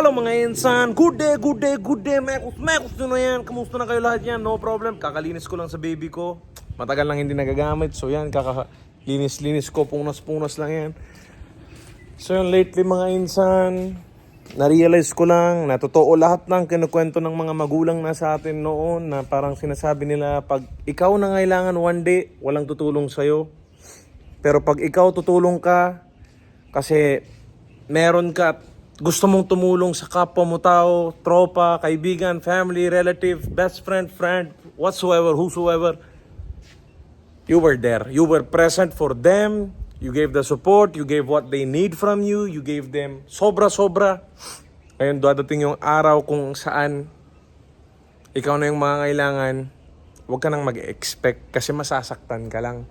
Hello mga insan, good day, mekus nyo na yan, kamusta na kayo lahat yan, no problem, kakalinis ko lang sa baby ko, matagal lang hindi nagagamit, so yan, kakalinis ko, punas lang yan. So yan, lately mga insan, na-realize ko lang na totoo lahat ng kinukwento ng mga magulang na sa atin noon, na parang sinasabi nila, pag ikaw na ngailangan one day, walang tutulong sa'yo, pero pag ikaw tutulong ka, kasi meron ka at gusto mong tumulong sa kapwa mo tao, tropa, kaibigan, family, relative, best friend, whatsoever, whosoever, you were there. You were present for them. You gave the support. You gave what they need from you. You gave them sobra-sobra. Ngayon, dadating yung araw kung saan ikaw na yung mga kailangan, huwag ka nang mag-expect kasi masasaktan ka lang.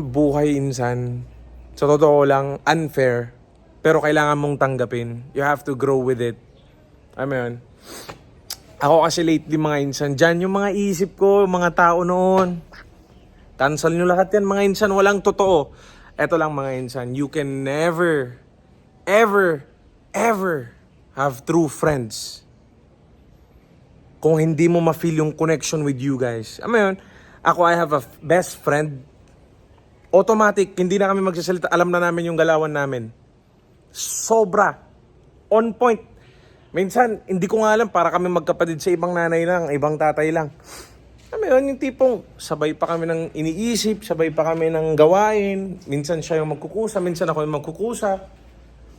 Buhay insan, sa totoo lang, unfair. Pero kailangan mong tanggapin. You have to grow with it. Yun. Ako kasi lately mga insan, dyan yung mga isip ko, yung mga tao noon. Cancel nyo lahat yan mga insan, walang totoo. Eto lang mga insan, you can never, ever have true friends kung hindi mo ma-feel yung connection with you guys. Yun, ako I have a best friend. Automatic, hindi na kami magsasalita. Alam na namin yung galawan namin. Sobra. On point. Minsan, hindi ko nga alam, para kami magkapatid sa ibang nanay lang, ibang tatay lang. Yun, yung tipong sabay pa kami ng iniisip, sabay pa kami ng gawain. Minsan siya yung magkukusa, minsan ako yung magkukusa.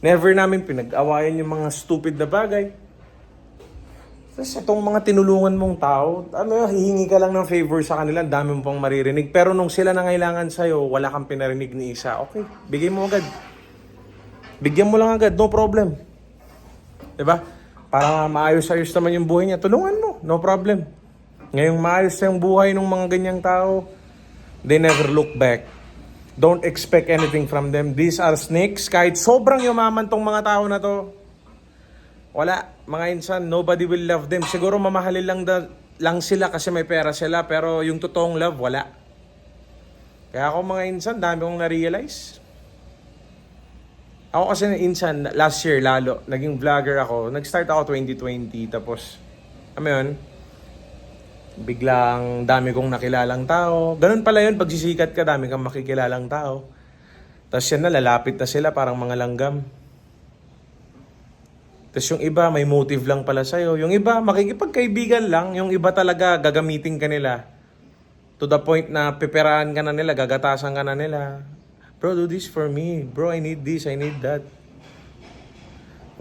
Never namin pinag-awayan yung mga stupid na bagay. Tapos itong mga tinulungan mong tao, hihingi ka lang ng favor sa kanila, dami mo pang maririnig. Pero nung sila nangailangan sa'yo, wala kang pinarinig ni isa. Okay, bigay mo agad. Bigyan mo lang agad, no problem. Diba? Para maayos-ayos naman yung buhay niya, tulungan mo, no problem. Ngayong maayos na yung buhay ng mga ganyang tao, they never look back. Don't expect anything from them. These are snakes. Kahit sobrang yumaman tong mga tao na to, wala, mga insan, nobody will love them. Siguro mamahalin lang sila kasi may pera sila, pero yung totoong love, wala. Kaya ako mga insan, dami kong na-realize. Ako kasi insan, last year lalo, naging vlogger ako. Nag-start ako 2020, tapos, yun, biglang dami kong nakilalang tao. Ganun pala yun, pag sisikat ka, dami kang makikilalang tao. Tapos yan na, lalapit na sila, parang mga langgam. Tapos yung iba, may motive lang pala sa'yo. Yung iba, makikipagkaibigan lang. Yung iba talaga, gagamitin ka nila. To the point na piperahan ka na nila, gagatasan ka na nila. Bro, do this for me. Bro, I need this, I need that.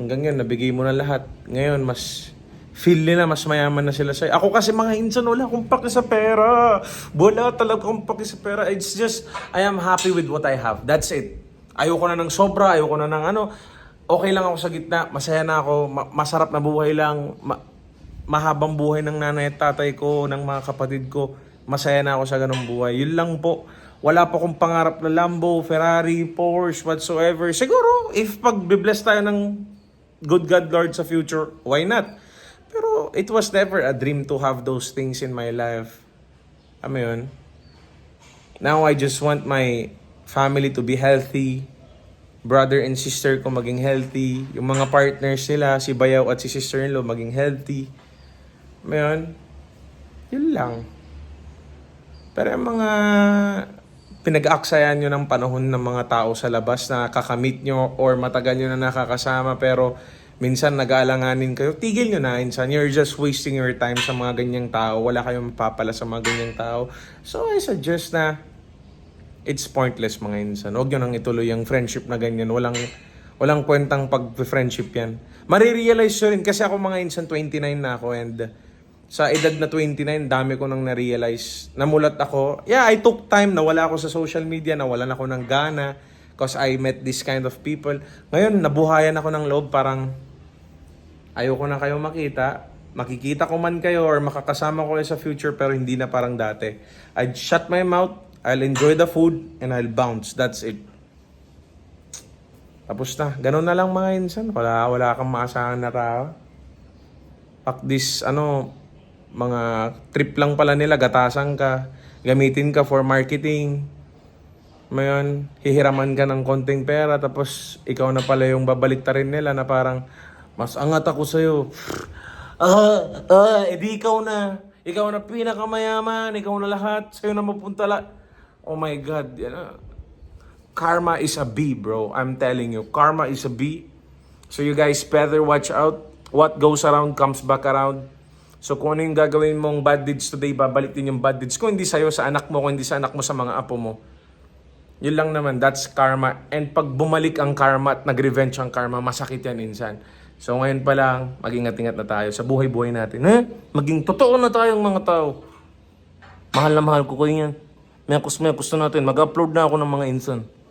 Hanggang yun, nabigay mo na lahat. Ngayon, mas feel nila, mas mayaman na sila sa'yo. Ako kasi mga insan, wala akong paki sa pera. Wala talaga akong paki sa pera. It's just, I am happy with what I have. That's it. Ayoko na ng sobra, ayoko na ng okay lang ako sa gitna, masaya na ako, masarap na buhay lang, mahabang buhay ng nanay at tatay ko, ng mga kapatid ko, masaya na ako sa ganung buhay. Yun lang po. Wala pa akong pangarap na Lambo, Ferrari, Porsche, whatsoever. Siguro, if pag-bless tayo ng good God Lord sa future, why not? Pero it was never a dream to have those things in my life. Yun. Now I just want my family to be healthy, brother and sister ko maging healthy, yung mga partners nila, si Bayaw at si sister-in-law maging healthy. Yun lang. Pero yung mga pinag-aaksayan nyo ng panahon ng mga tao sa labas na kakamit nyo or matagal nyo na nakakasama pero minsan nag-aalanganin kayo, tigil nyo na insan. You're just wasting your time sa mga ganyang tao. Wala kayong mapapala sa mga ganyang tao. So I suggest na it's pointless mga insan. Huwag nyo nang ituloy yung friendship na ganyan. Walang kwentang pag-friendship yan. Marirealize nyo rin. Kasi ako mga insan, 29 na ako. And sa edad na 29, dami ko nang na-realize. Namulat ako. Yeah, I took time. Nawala ako sa social media. Nawalan ako ng gana. Because I met this kind of people. Ngayon, nabuhayan ako ng loob. Parang ayoko na kayo makita. Makikita ko man kayo or makakasama ko kayo sa future pero hindi na parang dati. I'd shut my mouth. I'll enjoy the food and I'll bounce. That's it. Tapos na. Ganun na lang mga insan. Wala kang maasahan na tao. This, mga trip lang pala nila. Gatasan ka. Gamitin ka for marketing. Ngayon, hihiraman ka ng konting pera tapos ikaw na pala yung babalik rin nila na parang mas angat ako sa'yo. Edi ikaw na. Ikaw na pinakamayaman. Ikaw na lahat. Sa'yo na mapunta Oh my God. Yan na. Karma is a B, bro. I'm telling you. Karma is a B. So you guys better watch out. What goes around comes back around. So kung ano yung gagawin mong bad deeds today, babalik din yung bad deeds. Kung hindi sa'yo, sa anak mo. Kung hindi sa anak mo, sa mga apo mo. Yun lang naman, that's karma. And pag bumalik ang karma at nag-revenge ang karma, masakit yan insan. So ngayon pa lang, mag-ingat-ingat na tayo sa buhay-buhay natin. Maging totoo na tayong mga tao. Mahal na mahal ko kayo yan. Mekos na natin. Mag-upload na ako ng mga insan.